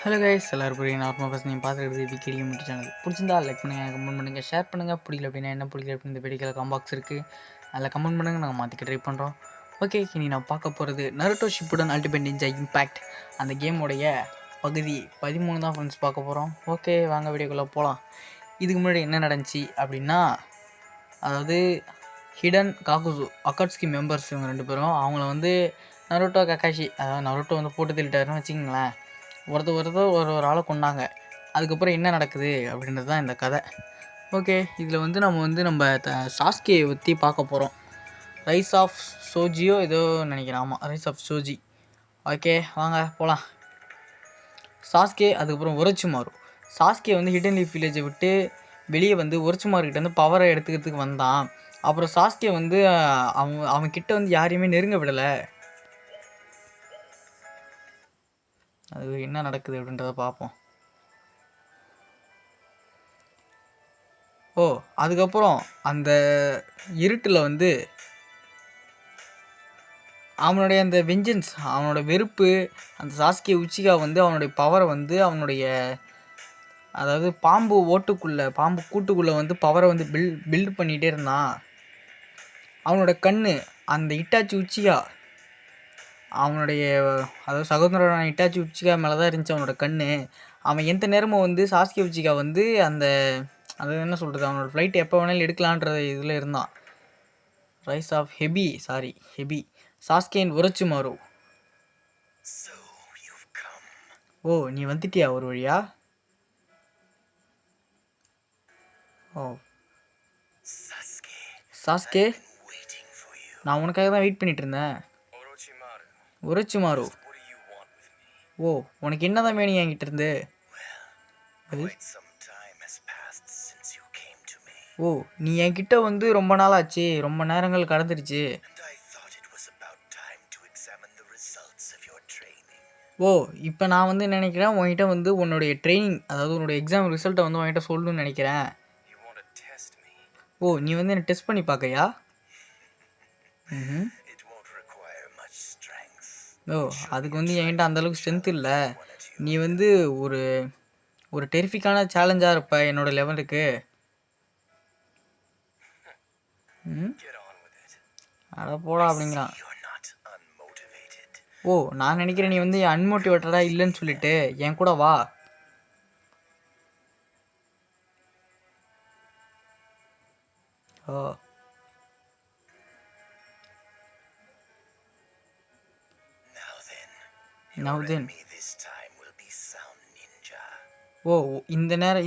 Hello guys, எல்லாரும் புரியுங்க. நார்மலாக பஸ் நீங்கள் பார்த்துக்கிறது விக்கெட் லிமிட் சேனல். பிடிச்சிருந்தா லைக் பண்ணுங்கள், கமெண்ட் பண்ணுங்கள், ஷேர் பண்ணுங்கள். பிடிக்கல அப்படின்னா என்ன பிடிக்கல அப்படின்னு இந்த வீடியோவில் காம்பாக்ஸ் இருக்குது, அதில் கமெண்ட் பண்ணுங்கள். நாங்கள் மாற்றிக்க ட்ரை பண்ணுறோம். ஓகே, இனி நான் பார்க்க போகிறது Naruto Shippuden ultimate ninja impact. அந்த கேமோடைய பகுதி 13 தான் ஃப்ரெண்ட்ஸ் பார்க்க போகிறோம். ஓகே, வாங்க வீடியோக்குள்ளே போகலாம். இதுக்கு முன்னாடி என்ன நடந்துச்சு அப்படின்னா, அதாவது ஹிடன் காகுசு அக்காட்ஸ்கி மெம்பர்ஸ் இவங்க 2 பேரும் அவங்கள வந்து நருட்டோ கக்காஷி, அதாவது நருட்டோ வந்து போட்டு தள்ளிட்டாருன்னு வச்சுக்கிங்களேன். ஒருத்தர் ஒரு ஆளை கொண்டாங்க. அதுக்கப்புறம் என்ன நடக்குது அப்படின்றது தான் இந்த கதை. ஓகே, இதில் வந்து நம்ம சாஸ்கேயை பற்றி பார்க்க போகிறோம். ரைஸ் ஆஃப் சோஜியோ ஏதோ நினைக்கிறேன். ஆமாம், ரைஸ் ஆஃப் சோஜி. ஓகே, வாங்க போகலாம். சாஸ்கே அதுக்கப்புறம் ஒரச்சுமாரு. சாஸ்கே வந்து ஹிடன் லீஃப் வில்லேஜை விட்டு வெளியே வந்து ஒரச்சுமாருக்கிட்ட வந்து பவரை எடுத்துக்கிறதுக்கு வந்தான். அப்புறம் சாஸ்கே வந்து அவன் கிட்ட வந்து யாரையுமே நெருங்க விடலை. அது என்ன நடக்குது அப்படின்றத பார்ப்போம். அதுக்கப்புறம் அந்த இருட்டில் வந்து அவனுடைய அந்த வெஞ்சன்ஸ், அவனோட வெறுப்பு, அந்த சாஸ்கே உச்சிகா வந்து அவனுடைய பவரை வந்து அவனுடைய, அதாவது பாம்பு கூட்டுக்குள்ளே வந்து பவரை வந்து பில்ட் பண்ணிகிட்டே இருந்தான். அவனோட கண்ணு அந்த இட்டாச்சி உச்சிகா, அவனுடைய அதாவது சகோதரனான இட்டாச்சி உச்சிகா மேலே தான் இருந்துச்சு அவனோட கண்ணு. அவன் எந்த நேரமும் வந்து சாஸ்கே உச்சிகா வந்து அந்த, அது என்ன சொல்கிறது, அவனோட ஃப்ளைட் எப்போ வேணாலும் எடுக்கலான்ற இதில் இருந்தான். Rice of ஹெபி சாஸ்கேன் ஒரச்சுமாரு. நீ வந்துட்டியா ஒரு வழியா? சாஸ்கே, நான் உனக்காக தான் வெயிட் பண்ணிட்டு இருந்தேன். ஒரச்சுமாரு, உனக்கு என்னதான் வேணும் என்கிட்ட இருந்து? நீ என்கிட்ட வந்து ரொம்ப நாள் ஆச்சு, ரொம்ப நேரங்கள் கடந்துருச்சு. இப்போ நான் வந்து நினைக்கிறேன் உன்கிட்ட வந்து உன்னுடைய ட்ரைனிங், அதாவது உன்னுடைய எக்ஸாம் ரிசல்ட்டை வந்து உன்கிட்ட சொல்லணும்னு நினைக்கிறேன். நீ வந்து என்ன டெஸ்ட் பண்ணி பார்க்கையா? அதுக்கு வந்து என்கிட்ட அந்தளவுக்கு ஸ்ட்ரென்த் இல்லை. நீ வந்து ஒரு டெரிஃபிக்கான சேலஞ்சாக இருப்ப என்னோட லெவலுக்கு. அட போடா அப்படிங்கிறான். நான் நினைக்கிறேன் நீ வந்து அன்மோட்டிவேட்டடா இல்லைன்னு சொல்லிட்டு என் கூட வா.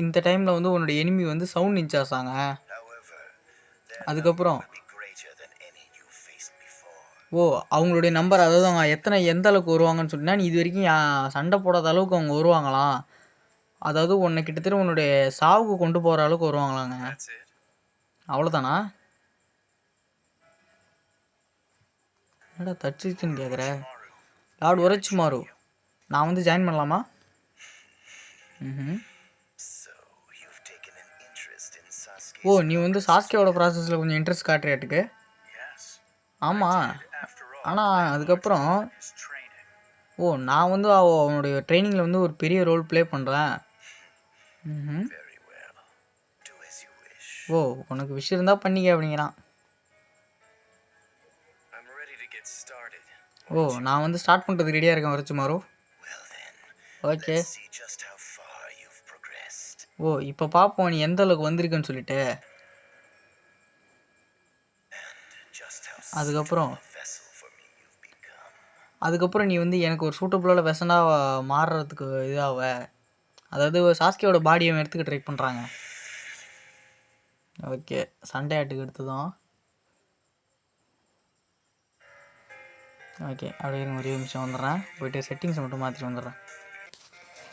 இந்த டைமில் வந்து உன்னோட எனிமி வந்து சவுண்ட் நிஞ்சாஸாங்க. அதுக்கப்புறம் அவங்களுடைய நம்பர், அதாவது அவங்க எந்த அளவுக்கு வருவாங்கன்னு சொன்னா, நீ இது வரைக்கும் சண்டை போடாத அளவுக்கு அவங்க வருவாங்களாம். அதாவது உன்னை கிட்டத்தட்ட உன்னுடைய சாவுக்கு கொண்டு போகிற அளவுக்கு வருவாங்களாங்க. அவ்வளோதானா? என்னடா தச்சுன்னு கேட்குற? லார்ட் ஒரச்சுமாரு, நான் வந்து ஜாயின் பண்ணலாமா? நீ வந்து சாஸ்கேவோட ப்ராசஸில் கொஞ்சம் இன்ட்ரெஸ்ட் காட்டுறியாட்டுக்கு. ஆமாம், ஆனால் அதுக்கப்புறம் நான் வந்து அவனுடைய ட்ரைனிங்கில் வந்து ஒரு பெரிய ரோல் ப்ளே பண்ணுறேன். உனக்கு விஷயம் இருந்தால் பண்ணிக்க அப்படிங்கிறான். நான் வந்து ஸ்டார்ட் பண்ணுறதுக்கு ரெடியாக இருக்கேன் ஒரச்சுமாரு. ஓகே, இப்போ பார்ப்போம் நீ எந்த அளவுக்கு வந்திருக்குன்னு சொல்லிட்டு. அதுக்கப்புறம் நீ வந்து எனக்கு ஒரு சூட்டபுளான வெசனாக மாறுறதுக்கு இதாவ, அதாவது சாஸ்கேவோட பாடியை எடுத்துக்க ட்ரை பண்ணுறாங்க. ஓகே, சண்டே ஆட்டுக்கு எடுத்ததும். ஓகே, அப்படியே ஒரு நிமிஷம் வந்துடுறேன், போய்ட்டு செட்டிங்ஸை மட்டும் மாற்றிட்டு வந்துடுறேன்.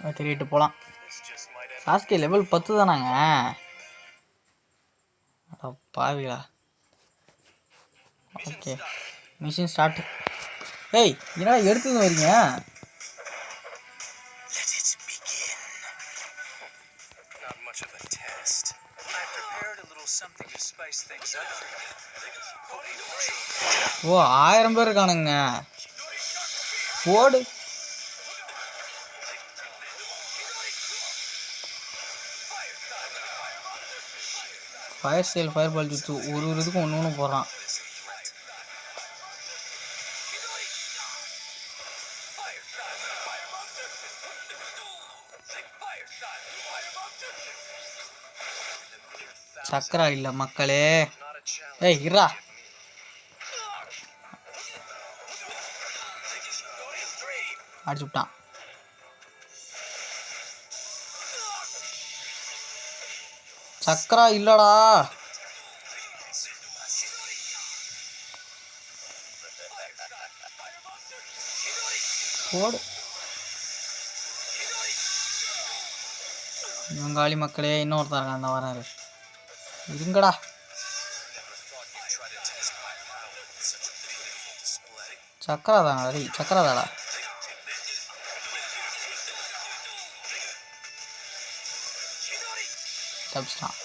ஓகே, ரேட்டு போகலாம். சாஸ்கே லெவல் 10 தானாங்க? பாவிகளா. Okay, mission start. என்னடா எடுத்துன்னு வரீங்க? ஓ 1000 பேர் இருக்கானுங்க. ஓடு. Fire style fireball jutsu ஒரு இதுக்கும் ஒன்று ஒன்று போடுறான். சக்கரா இல்லை மக்களே. ஏய் இரா, அடிச்சு விட்டான். சக்கரா இல்லடா. போடு காலி மக்களே. இன்னொருத்தர் இருக்கான், அந்த வராரு. இருங்கடா. சக்கரா தாங்க அடி, சக்கரா தாடா. தப்பிச்சிட்டான்.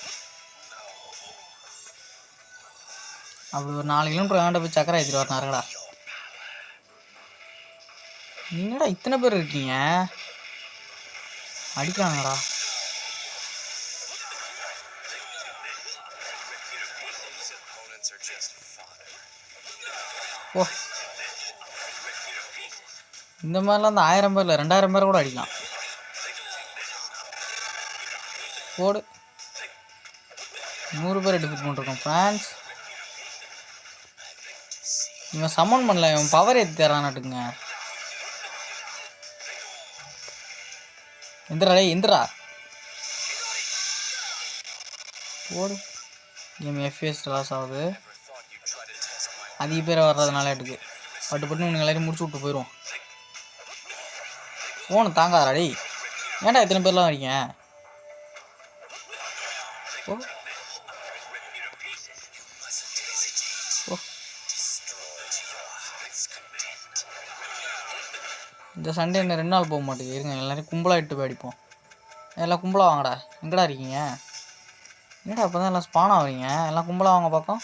அப்படி ஒரு 4 கிலோமீட்டர் வேண்ட போய் சக்கரை ஏற்றிட்டு வரனாருங்கடா. நீங்கடா இத்தனை பேர் இருக்கீங்க, அடிக்கிறாங்கடா. ஓ, இந்த மாதிரிலாம் அந்த 1000 பேர் இல்லை 2000 பேர் கூட அடிக்கலாம். போடு, 100 பேர் டிஃபிட் பண்ணிருக்கோம் ஃப்ரான்ஸ். இவன் சம்மன் பண்ணல, இவன் பவர் ஏற்றி தரானாட்டுங்க. எந்திரா டே எந்திரா. போடு. கேம் எஃப்எஸ் லாஸ் ஆகுது. அதிக பேர் வர்றதுனால எடுக்கு பட்டு பட்டு நீங்கள் எல்லாரையும் முடிச்சு விட்டு போயிடுவோம். ஃபோனு தாங்காதா டே. ஏன்டா எத்தனை பேர்லாம் வரீங்க? ஓ ஓ, இந்த சண்டே என்ன 2 நாள் போக மாட்டேங்குது. இருங்க எல்லாரையும் கும்பலாக இட்டு போய் அடிப்போம். எல்லாம் கும்பலாக வாங்கடா. எங்கடா இருக்கீங்க? என்னடா அப்போ தான் எல்லாம் ஸ்பான் ஆகுறீங்க. எல்லாம் கும்பலாக வாங்க பார்க்கும்.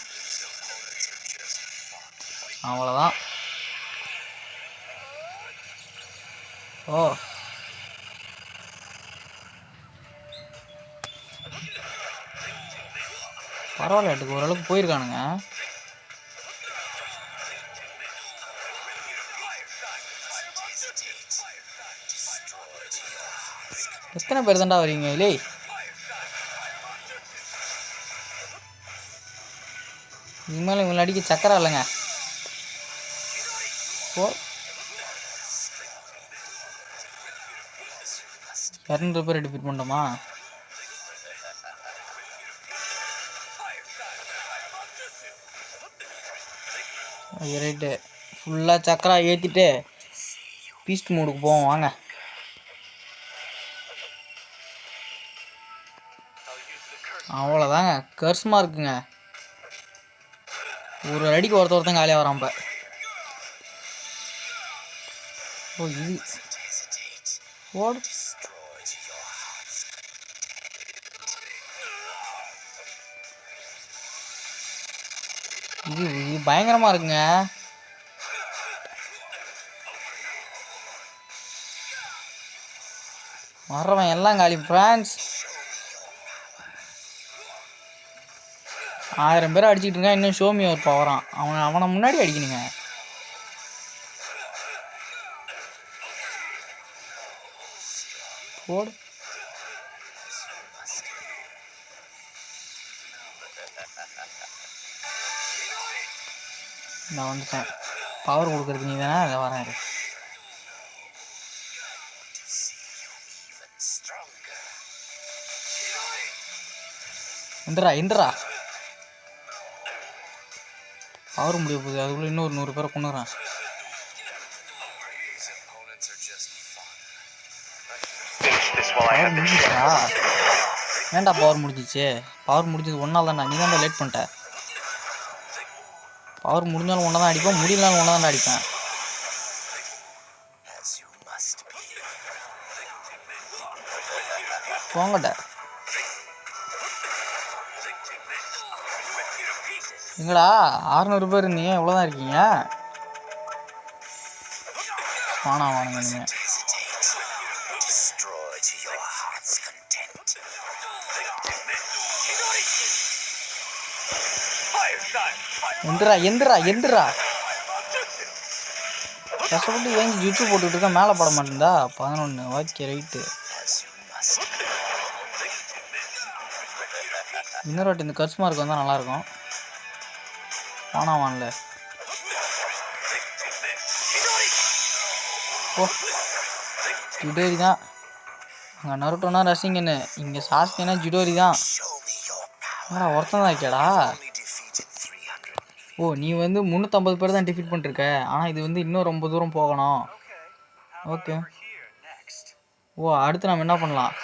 அவ்வளோதான். ஓ, பரவாயில்ல, எடுக்கு ஓரளவுக்கு போயிருக்கானுங்க. எத்தனை பேர் தாண்டா வரீங்க? இல்லை இனிமேல் இவங்களை அடிக்க சக்கரை இல்லைங்க. ஓ, 200 பேர் டிஃபீட் பண்ணிட்டோமா? ரைட்டு, ஃபுல்லாக சக்கரா ஏற்றிட்டு பீஸ்ட் மூடுக்கு போவோம் வாங்க. அவ்வளோதாங்க, கர்ஸ்மாக இருக்குங்க. ஒரு அடிக்கு ஒருத்தன் காலியாக வரான். இப்போ ஓ இது ஓடு. இது இது பயங்கரமாக இருக்குங்க. வர்றவன் எல்லாம் காலி ஃப்ரான்ஸ். 1000 பேர் அடிச்சுக்கிட்டு இருக்கான். இன்னும் ஷோமி ஒரு பவரான். அவனை முன்னாடி அடிக்கணுங்க. போடு. நான் வந்துட்டேன். பவர் கொடுக்குறது நீ தானே? அதை வரேன். எந்திரா எந்திரா. பவர் முடிய போகுது, அதுக்குள்ளே இன்னொரு 100 பேரை கொண்டுறான். பவர் முடிஞ்சிச்சா? ஏன்டா பவர் முடிஞ்சிச்சு? பவர் முடிஞ்சது ஒன்றால் தான்டா. நீ தான்டா லேட் பண்ணிட்ட. பவர் முடிஞ்சாலும் ஒன்றா தான் அடிப்பேன், முடியலாலும் ஒன்றா தான்டா அடிப்பேன். போங்கட்ட. எங்கடா 600 பேர் இருந்தீங்க, எவ்வளோதான் இருக்கீங்க? வானாவானுங்க நீங்கள். எந்திரா எந்திரா எந்திரா கஷ்டப்பட்டு ஏஞ்சி ஜுச்சு போட்டுக்கிட்டு இருக்கா, மேலே போட மாட்டேங்குதா? 11. Okay right. இன்னொரு வாட்டி இந்த கர்ஸ் மார்க் வந்தால் நல்லாயிருக்கும். வானல ஓ ஜிடோரி தான் அங்கே. நருட்டோனா ரசிங்கன்னு, இங்கே சாஸ்கேனா ஜிடோரி தான். ஒருத்தன் தான் இருக்கேடா. ஓ நீ வந்து 350 பேர் தான் டிஃபீட் பண்ணிருக்க, ஆனால் இது வந்து இன்னும் ரொம்ப தூரம் போகணும். ஓகே. ஓ அடுத்து நம்ம என்ன பண்ணலாம்?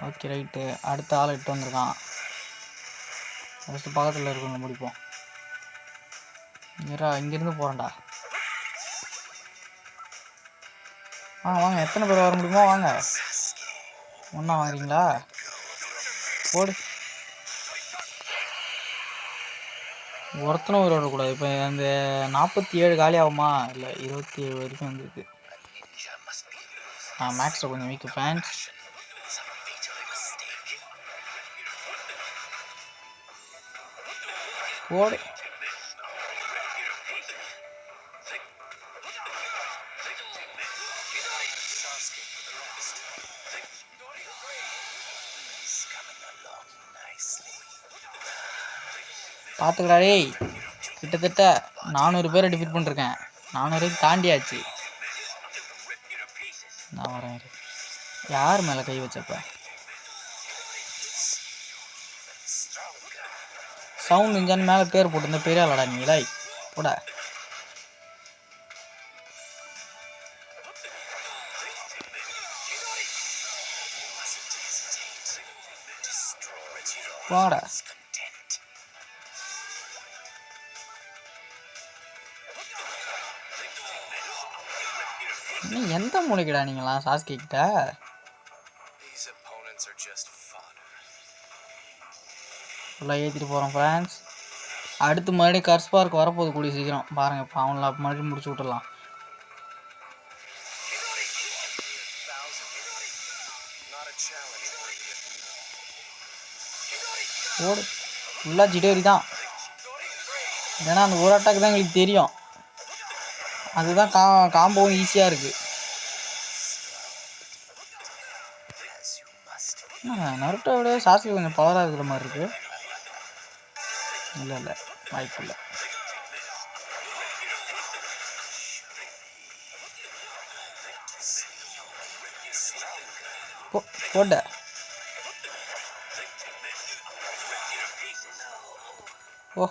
Okay right. அடுத்த ஆள் இட்டு வந்திருக்கான். ஃபஸ்ட்டு பக்கத்தில் இருக்கவங்க முடிப்போம். இங்கேருந்து போகிறேன்டா. வாங்க எத்தனை பேர் வர முடியுமோ வாங்க. ஒன்றா வாங்குறீங்களா? போடு. ஒருத்தனும் விளையாடக்கூடாது. இப்போ அந்த 47 காலி ஆகுமா? இல்லை 27 வரைக்கும் வந்துருக்கு. மேக்ஸில் கொஞ்சம் வீக்கு ஃபேன்ஸ். போடு. பார்த்துக்கடாடே. கிட்டத்தட்ட 400 பேரை டிஃபீட் பண்ணிருக்கேன். 400 தாண்டியாச்சு. நான் வரேன். யார் மேலே கை வச்சப்ப? சவுண்ட் இன்ஜான் மேலே பேர் போட்டிருந்த பெரிய ஆளாடா நீங்களா? போட. போட. நீ எந்த மூளைக்குடா நீங்களாம் சாஸ்கே கிட்ட? ஃபுல்லாக ஏற்றிட்டு போகிறோம் ஃப்ரெண்ட்ஸ். அடுத்து மறுபடியும் கர்ஸ் பார்க் வரப்போகுது கூடிய சீக்கிரம். பாருங்கள் இப்போ அவங்கள மறுபடியும் முடிச்சு விட்டுடலாம். ஓடு. ஃபுல்லாக ஜிடோரி தான். ஏன்னா அந்த ஒரு அட்டாக் தான் எங்களுக்கு தெரியும். அதுதான் காம்போவும் ஈஸியாக இருக்குது. நருட்டோ விட சாஸ்கே கொஞ்சம் பவராக இருக்கிற மாதிரி இருக்குது. இல்லை வாய்ப்பு இல்லை. போட்ட. ஓ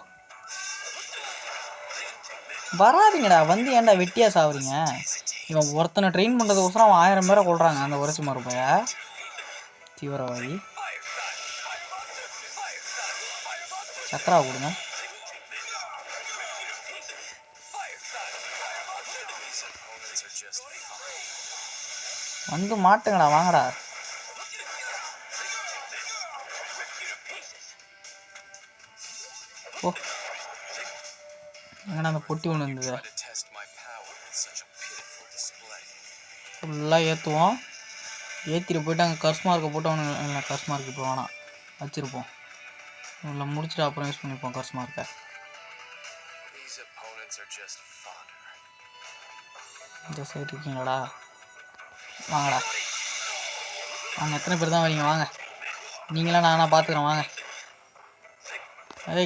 வராதிங்கடா. வந்து ஏன்டா வெட்டியா சாவுறீங்க? இவன் ஒருத்தனை ட்ரெயின் பண்ணுறதுக்கோசரம் அவன் 1000 பேரை கொள்றாங்க. அந்த உரைச்சி மறுபைய தீவிரவாதி. சக்கரா கொடுங்க. வந்து மாட்டுங்கடா வாங்கடா. ஓ எங்கடா அந்த பொட்டி ஒன்று இருந்தது. ஃபுல்லாக ஏற்றுவோம். ஏற்றிட்டு போய்ட்டு அங்கே கர்ஸ் மார்க்கை போட்டு அவனு இல்லை கர்ஸ் மார்க் இப்போ வேணாம் வச்சுருப்போம். இல்லை முடிச்சுட்டு அப்புறம் யூஸ் பண்ணிப்போம் கர்ஸ் மார்க்கை. இந்த சைடு இருக்கீங்களாடா? வாங்கடா வாங்க. எத்தனை பேர் தான் வரீங்க வாங்க. நீங்களாம் நானா பார்த்துக்குறேன் வாங்க.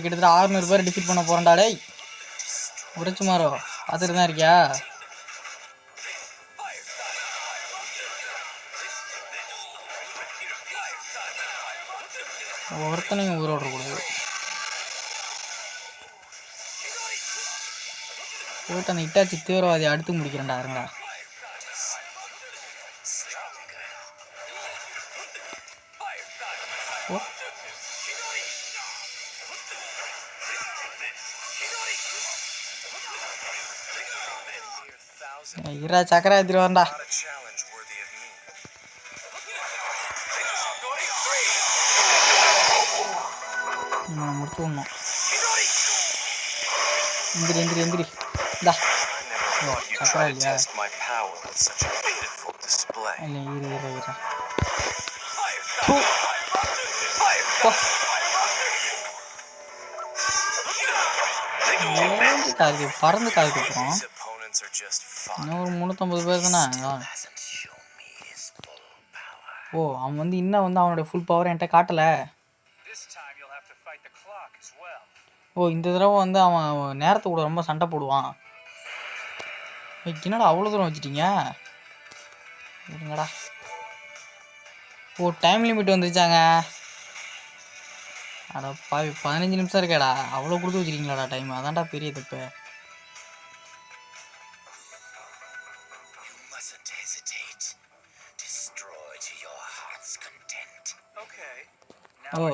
கிட்டத்தட்ட 600 பேர் டிஃபீட் பண்ண போகிறேன்டா. டேய் உரைச்சி மாறோ பார்த்துட்டு தான் இருக்கியா? ஒருத்தனையும் உயிரோடக்கூடாது. போயிட்டு அந்த இட்டாச்சி தீவிரவாதி அடுத்து முடிக்கிறேன்டா. இருங்கடா. இரா சக்கரை ஏற்றிட்டு வரண்டா. முடிச்சு விடணும். எந்திரி இந்தா. சக்கரை இல்லையா? இல்லை இரு. பறந்து காதுக்கு போகிறோம். இன்னும் ஒரு 350 பேர் தானே. ஓ அவன் வந்து இன்னும் வந்து அவனுடைய ஃபுல் பவர் என்கிட்ட காட்டலை. ஓ இந்த தடவை வந்து அவன் நேரத்தை கூட ரொம்ப சண்டை போடுவான். என்னடா அவ்வளோ தூரம் வச்சுட்டீங்க? இருங்கடா. ஓ டைம் லிமிட் வந்துருச்சாங்க. அடா பாவி 15 நிமிஷம் இருக்கேடா. அவ்வளோ கொடுத்து வச்சுருக்கீங்களாடா டைம்? அதான்டா பெரிய தப்பு. ஓ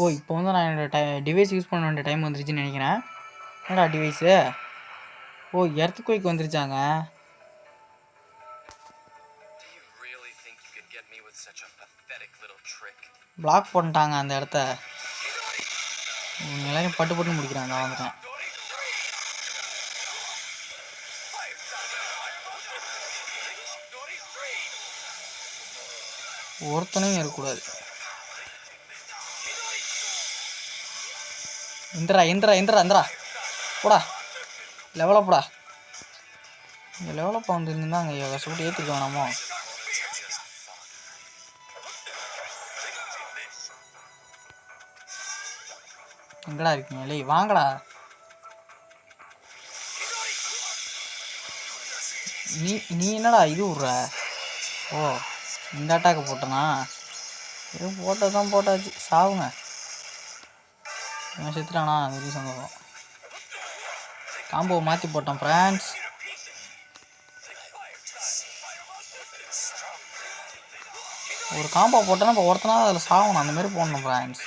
ஓ இப்போ வந்து நான் என்னோட டிவைஸ் யூஸ் பண்ண வேண்டிய டைம் வந்துருச்சுன்னு நினைக்கிறேன். என்னடா டிவைஸு? ஓ எர்த்குவேக் வந்துருச்சாங்க. பிளாக் பண்ணிட்டாங்க அந்த இடத்த. எல்லாரையும் பட்டு பட்டு முடிக்கிறான். நான் வந்துட்டேன். ஒருத்தனையும் இருக்கக்கூடாது. இந்திரா போடா லெவலப்படா. இங்கே லெவலப்பா வந்துருந்தா அங்கே கஷ்டப்பட்டு ஏற்றிருக்க வேணாமோ? எங்கடா இருக்கீங்க? இல்லை வாங்கடா. நீ என்னடா இது விட்ற? ஓ இந்த அட்டாக்கு போட்டனா? ஏதோ போட்டதான் போட்டாச்சு. சாவுங்க. இவன் செத்துட்டானா? வெரி சந்தோஷம். காம்போ மாற்றி போட்டோம் ஃப்ரெண்ட்ஸ். ஒரு காம்போ போட்டோன்னா இப்போ ஒருத்தனா அதில் சாகணும். அந்தமாரி போடணும் ஃப்ரெண்ட்ஸ்.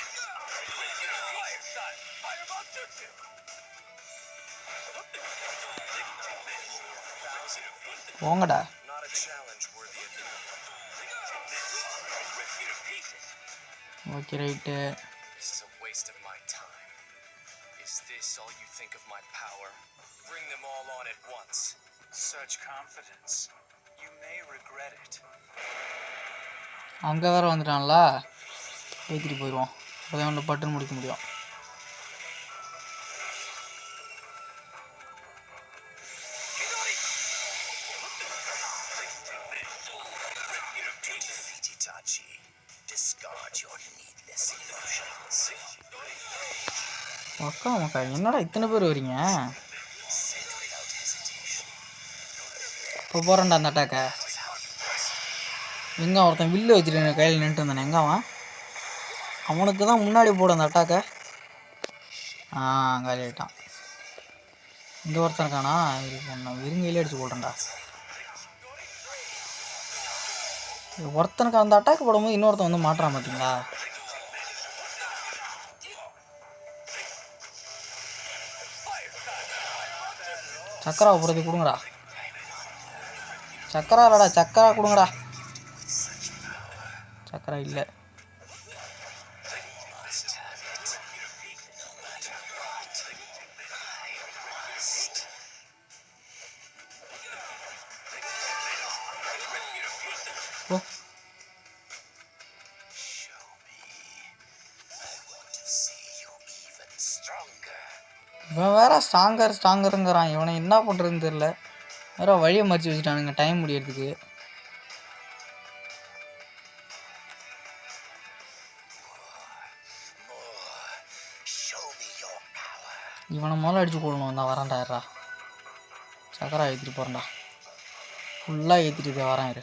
போங்கடா. Okay right. அங்கே வேற வந்துட்டான்ல. ஏற்றிட்டு போயிடுவோம். அப்போதான் ஒன்று பட்டுன்னு முடிக்க முடியும். மக்கா என்னடா இத்தனை பேர் வரீங்க? இப்போ போகிறேன்டா அந்த அட்டாக்கை. எங்கே ஒருத்தன் வில்லு வச்சுட்டு கையில் நின்றுட்டு இருந்தானே? எங்கே அவனுக்கு தான் முன்னாடி போட அந்த அட்டாக்கை. காலி ஆகிட்டான். இந்த ஒருத்தனுக்கானா விருங்கையிலே அடிச்சு போடுறேன்டா. ஒருத்தனுக்கு அந்த அட்டாக் போடும்போது இன்னொருத்தன் வந்து மாட்டுறான் பார்த்தீங்களா? சக்கரா போகிறது கொடுங்கடா. சக்கரா இல்லடா, சக்கரா கொடுங்கடா. சக்கரா இல்லை. ஓ இவன் வேற ஸ்ட்ராங்கருங்கிறான். இவனை என்ன பண்ணுறதுன்னு தெரில. வேற வழியை மறைச்சி வச்சுட்டானுங்க டைம் முடியறதுக்கு. இவனை முதல்ல அடிச்சு போடணும். தான் வரான்டா. சக்கரா ஏற்றிட்டு போகிறேன்டா. ஃபுல்லாக ஏற்றிட்டு வரேன்.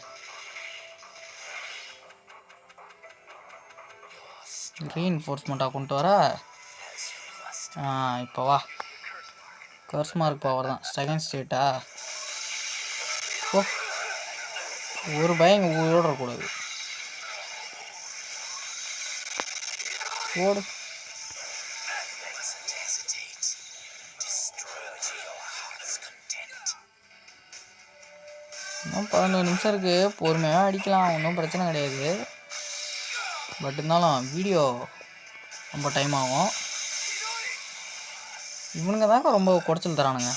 ரீஇன்ஃபோர்ஸ்மெண்ட்டாக கொண்டு வர. இப்போ வா. கர்ஸ் மார்க் பவர் தான். செகண்ட் ஸ்டேட்டா? ஓ ஒரு பயம் உயிரோட இருக்கக்கூடாது. ஓடு. இன்னும் 11 நிமிஷம் இருக்குது. பொறுமையாக அடிக்கலாம். ஒன்றும் பிரச்சனை கிடையாது. பட் இருந்தாலும் வீடியோ ரொம்ப டைம் ஆகும். இவனுங்க தாங்க ரொம்ப குறைச்சல் தரானுங்க.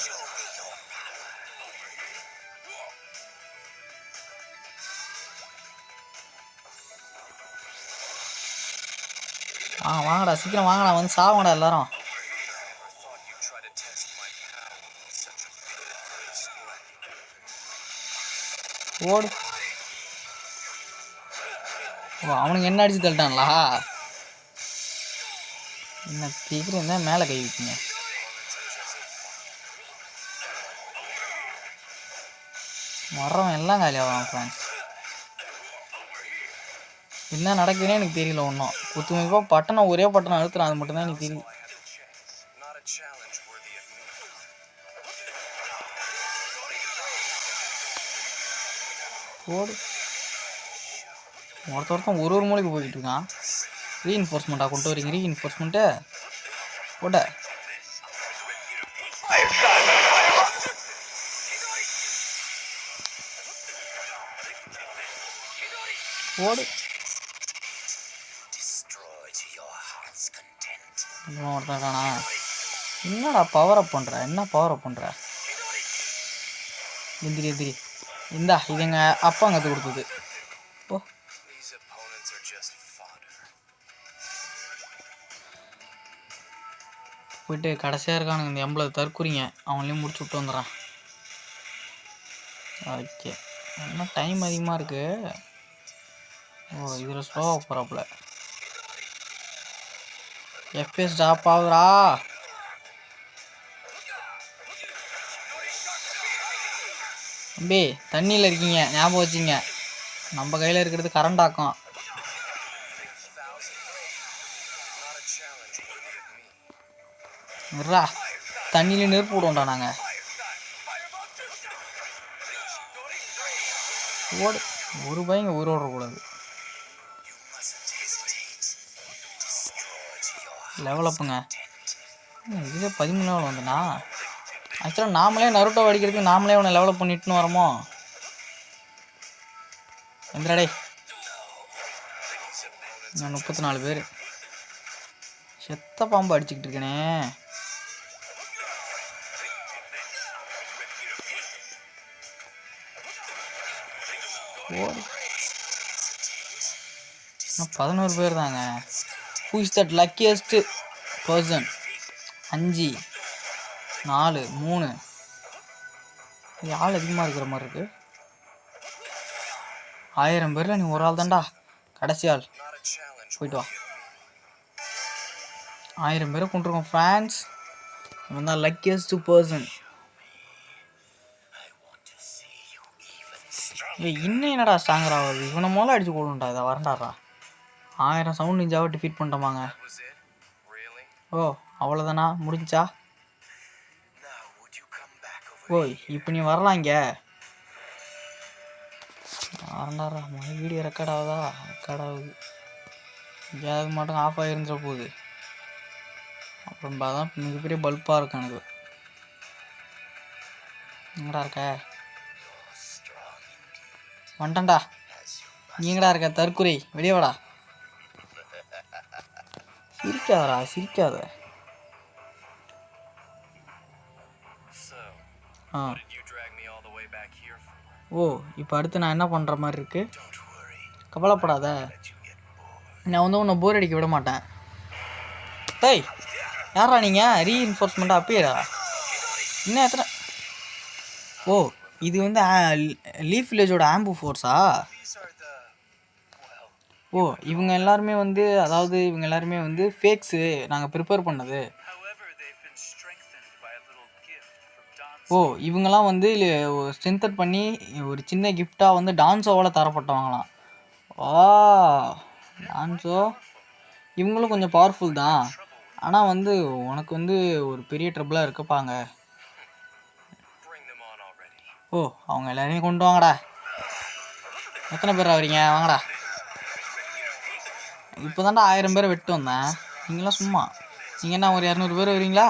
வாங்கடா சீக்கிரம் வாங்கடா. வந்து சாவங்கடா எல்லாரும். ஓடு. ஓ அவனுக்கு என்ன அடிச்சு தள்ளிட்டான்லா? என்ன கேட்குறேன் தான் மேலே கை வைப்பீங்க. வர்றவன் எல்லாம் காலியாகிறான் ஃப்ரெண்ட்ஸ். என்ன நடக்குதுன்னே எனக்கு தெரியல ஒன்றும். குத்துமைப்பாக பட்டணம் ஒரே பட்டணம் அழுத்துறான், அது மட்டும்தான் எனக்கு தெரியும். ஓடு. ஒருத்தன் ஒரு மூலைக்கு போய்கிட்டு இருக்கான். ரீஇன்ஃபோர்ஸ்மெண்ட்டாக கொண்டு வரீங்க? ரீஇன்ஃபோர்ஸ்மெண்ட்டு போட்ட ஓடு. ஒருத்தன் இருக்கானா? என்னடா பவர் அப் பண்ணுற? என்ன பவர் அப் பண்ணுற? எந்திரி எந்திரி. இந்தா இது எங்கள் அப்பா கற்று கொடுத்தது. ஓ போயிட்டு கடைசியாக இருக்கானுங்க இந்த 80 தற்குறிங்க, அவங்களையும் முடிச்சு விட்டு வந்துடுறான். ஓகே, என்ன டைம் அதிகமாக இருக்குது. ஓ இதில் ஸ்லோவாக போகிறாப்புல. FPS drop ஆகுறா. தம்பி தண்ணியில் இருக்கீங்க, ஞாபகம் வச்சிங்க. நம்ம கையில் இருக்கிறது கரண்ட் ஆக்கும். இருடா, தண்ணியில் நெருப்பு விடுவோம்டா நாங்கள். ஓடு. ஒரு பையங்க ஓடக்கூடாது. லெவல் அப்புங்க. இதுவே 13 லெவல் வந்துண்ணா. ஆக்சுவலாக நாமளே நருட்டோ அடிக்கிறதுக்கு நாமளே அவனை லெவலப் பண்ணிட்டுன்னு வரோமோ. எந்திரடே. நான் 34 பேர் செத்த பாம்பு அடிச்சுக்கிட்டு இருக்கேனே. ஓடு. 11 பேர் தாங்க. Who is that luckiest person? 5 4 3. இது ஆள் அதிகமாக இருக்கிற மாதிரி இருக்கு. 1000 பேரில் நீ ஒரு ஆள் தான்டா கடைசி ஆள். போயிட்டு வா. 1000 பேரை கொண்டுருக்கோம் ஃப்ரான்ஸ். இவன் தான் லக்கியஸ்ட் பர்சன். இன்னும் என்னடா ஸ்ட்ராங்கர் ஆகுது. இவனை மூலம் அடிச்சு போடுண்டா. இதை வரண்டாடுறா. 1000 சவுண்ட் நிஞ்சாவை டிஃபீட் பண்ணிட்டோமாங்க. ஓ அவ்வளோதானா, முடிஞ்சா? ஓய் இப்போ நீ வரலாம் இங்கே. வரண்டாடுறா. வீடியோ ரெக்கார்ட் ஆகுதா? ரெக்கார்ட் ஆகுது. எங்கேயாவது மட்டும் ஆஃப் ஆகிருந்துட போகுது. அப்புறம் தான் மிகப்பெரிய பல்பாக இருக்கு எனக்கு. எங்கடா இருக்க? வந்துட்டா. நீ எங்கடா இருக்க தற்குறி? வெளியே வாடா. சிரிக்காதடா சிரிக்காத. ஆ ஓ இப்போ அடுத்து நான் என்ன பண்ணுற மாதிரி இருக்கு? கவலைப்படாத, நான் வந்து உன்னை போர் அடிக்க விட மாட்டேன். டேய் யாரா நீங்கள்? ரீஇன்ஃபோர்ஸ்மெண்ட்டாக அப்பேரா? இன்னும் எத்தனை? ஓ இது வந்து லீஃப் வில்லேஜோட ஆம்பு ஃபோர்ஸா? ஓ இவங்க எல்லாருமே வந்து, அதாவது இவங்க எல்லாருமே வந்து ஃபேக்ஸு, நாங்கள் ப்ரிப்பேர் பண்ணது. ஓ இவங்கெல்லாம் வந்து ஸ்ட்ரென்தன் பண்ணி ஒரு சின்ன கிஃப்டாக வந்து டான்ஸோவால் தரப்பட்டவங்களாம். வா டான்ஸோ இவங்களும் கொஞ்சம் பவர்ஃபுல் தான். ஆனால் வந்து உனக்கு வந்து ஒரு பெரிய ட்ரபிளாக இருக்கப்பாங்க. ஓ அவங்க எல்லாரையும் கொண்டு வாங்கடா. எத்தனை பேர் வரீங்க? வாங்கடா. இப்போ தான்டா 1000 பேரை வெட்டு வந்தேன். நீங்களாம் சும்மா. நீங்கள் என்ன ஒரு 200 பேர் வருவீங்களா?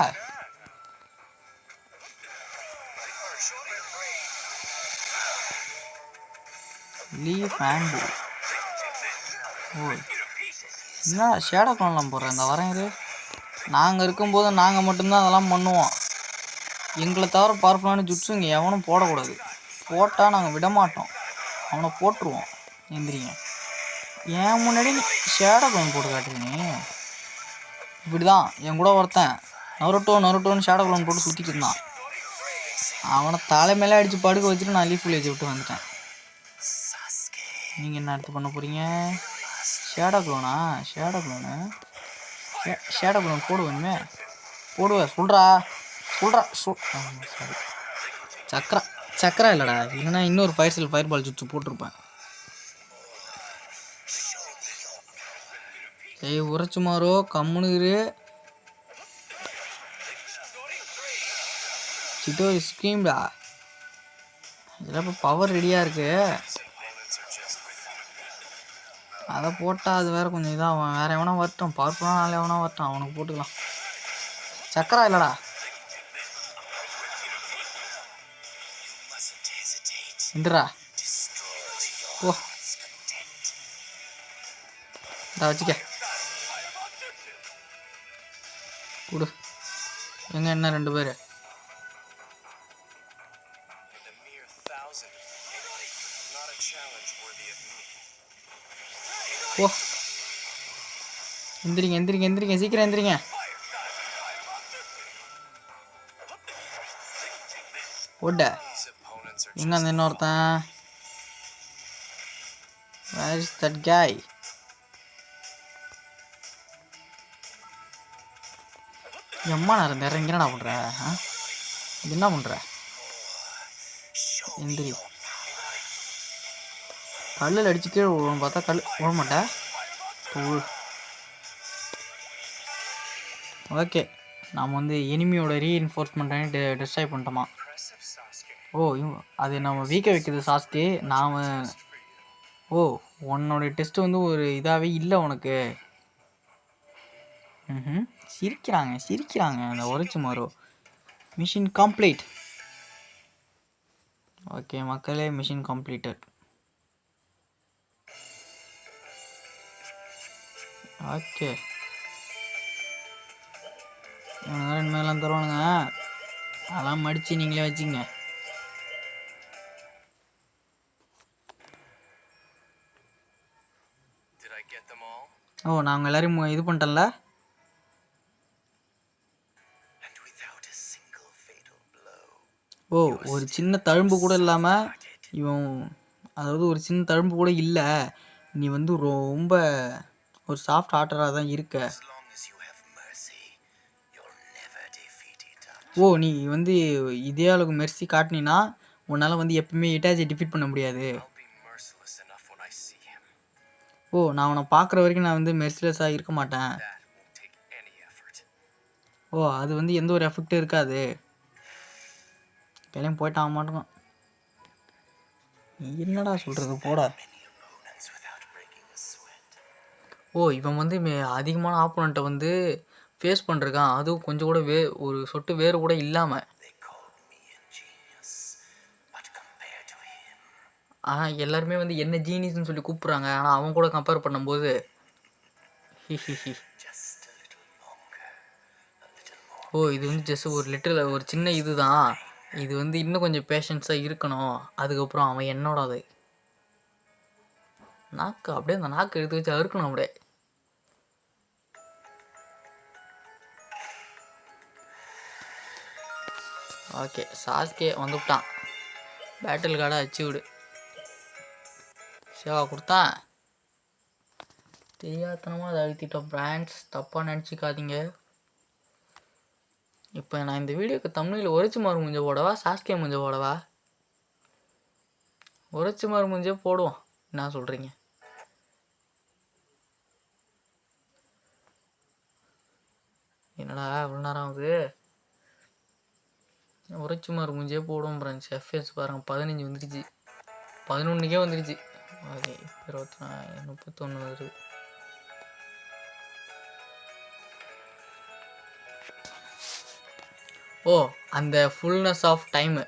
லீஃப் ஆம்பு. ஓ என்ன ஷேடோ க்ளோன்லாம் போடுறேன். இந்த வரேன் இது. நாங்கள் இருக்கும்போது நாங்கள் மட்டும்தான் அதெல்லாம் பண்ணுவோம். எங்களை தவிர பவர்ஃபுல்லான ஜுட்ஸு இங்கே எவனும் போடக்கூடாது. போட்டால் நாங்கள் விட மாட்டோம், அவனை போட்டுருவோம். எந்திரிங்க. ஏன் முன்னாடி ஷேடோ க்ளோன் போட்டு காட்டுறீங்க. இப்படி தான் என் கூட ஒருத்தன் நருட்டோன்னு ஷேடோ க்ளோன் போட்டு சுற்றிட்டு இருந்தான். அவனை தலைமையில அடித்து படுக்க வச்சுட்டு நான் லீஃப் வில்லேஜ் விட்டு வந்துட்டேன். நீங்கள் என்ன அடுத்து பண்ண போகிறீங்க? ஷேடோ க்ளோனா? ஷேடோ க்ளோன் போடுவேணுமே. போடுவேன். சொல்கிறா சாரி. சக்கரா இல்லைடா. இல்லைன்னா இன்னொரு ஃபயர் பால் சுவிட்சு போட்டிருப்பேன். ஏய் உரைச்சுமாரோ கம்முனுரு. சிட்டோ ஸ்கீம்டா. இதெல்லாம் இப்போ பவர் ரெடியாக இருக்கு. அதை போட்டால் அது வேறு கொஞ்சம் இதாகும். வேறு எவனா வரட்டும், பவர்ஃபுல்லாக நாள் எவனா வரட்டும், அவனுக்கு போட்டுக்கலாம். சக்கரா இல்லைடா. எந்திரா ஓ வச்சுக்க கொடு. எங்க என்ன 2 பேர்? ஓ எந்திரிங்க சீக்கிரம் எந்திரிங்க. ஓட்ட எங்க அந்த இன்னொருத்தன்? Where is that guy? எம்மா நான் இறங்கி என்னடா பண்ற? என்ன பண்ற? எந்திரி. கல்லில் அடிச்சு கீழே விழுவோம் பார்த்தா கல் விழ மாட்டேன். ஓகே, நாம் வந்து எனிமியோட ரீஎன்ஃபோர்ஸ்மெண்ட்டை டிஸ்ட்ராய் பண்ணிட்டோமா? ஓ அது நம்ம வீக்க வைக்கிறது சாஸ்கே. நாம் ஓ உன்னோடைய டெஸ்ட்டு வந்து ஒரு இதாகவே இல்லை உனக்கு. சிரிக்கிறாங்க அந்த உரைச்சுமாரோ. Mission complete. ஓகே மக்களே, மிஷின் கம்ப்ளீட்டட். ஓகே, ரெண்டு மேலாம் தருவானுங்க. அதெல்லாம் மடித்து நீங்களே வச்சுங்க. ஓ நாங்கள் எல்லாரையும் இது பண்ணிட்டோம்ல. ஓ ஒரு சின்ன தழும்பு கூட இல்லாமல் இவன், அதாவது ஒரு சின்ன தழும்பு கூட இல்லை. நீ வந்து ரொம்ப ஒரு சாஃப்ட் ஹார்ட்டராக தான் இருக்க. ஓ நீ வந்து இதே அளவுக்கு மெர்சி காட்டினா உன்னால் வந்து எப்பவுமே இட்டாஜை டிஃபீட் பண்ண முடியாது. ஓ நான் அவனை பார்க்குற வரைக்கும் நான் வந்து மெர்சிலஸாக இருக்க மாட்டேன். ஓ அது வந்து எந்த ஒரு எஃபெக்டும் இருக்காது. கிளம்பி போயிட்டு ஆக மாட்டோம். என்னடா சொல்கிறது போடா. ஓ இவன் வந்து அதிகமான ஆப்போனண்ட்டை வந்து ஃபேஸ் பண்ணிருக்கான். அதுவும் கொஞ்சம் கூட ஒரு சொட்டு வேறு கூட இல்லாமல். ஆனால் எல்லாருமே வந்து என்ன ஜீனியஸ்ன்னு சொல்லி கூப்பிட்றாங்க. ஆனால் அவன் கூட கம்பேர் பண்ணும்போது ஓ இது வந்து ஜஸ்ட் ஒரு லிட்டில் ஒரு சின்ன இது தான். இது வந்து இன்னும் கொஞ்சம் பேஷன்ஸாக இருக்கணும். அதுக்கப்புறம் அவன் என்னோட அது நாக்கு அப்படியே அந்த நாக்கு எடுத்து வச்சு அறுக்கணும் அப்படியே. ஓகே சாஸ்கே வந்துவிட்டான். பேட்டில் கார்டை அச்சு விடு. சேவா கொடுத்தான். தெரியாதனமாக அதை அழுத்திட்டோம் பிராண்ட்ஸ், தப்பாக நினச்சிக்காதீங்க. இப்போ நான் இந்த வீடியோக்கு தமிழில் உரைச்சுமாறு முஞ்ச போடவா சாஸ்கே முஞ்ச போடவா? உரைச்சுமாறு முஞ்சே போடுவோம். என்ன சொல்கிறீங்க? என்னடா இவ்வளோ நேரம் ஆகுது? உரைச்சுமாறு முஞ்சே போடுவோம் ஃப்ரெண்ட்ஸ். எஃப்எஸ் பாருங்கள் 15 வந்துடுச்சு, 11க்கே வந்துடுச்சு. ஓகே 31 வருது. ஓ அந்த ஃபுல்னஸ் ஆஃப் டைமு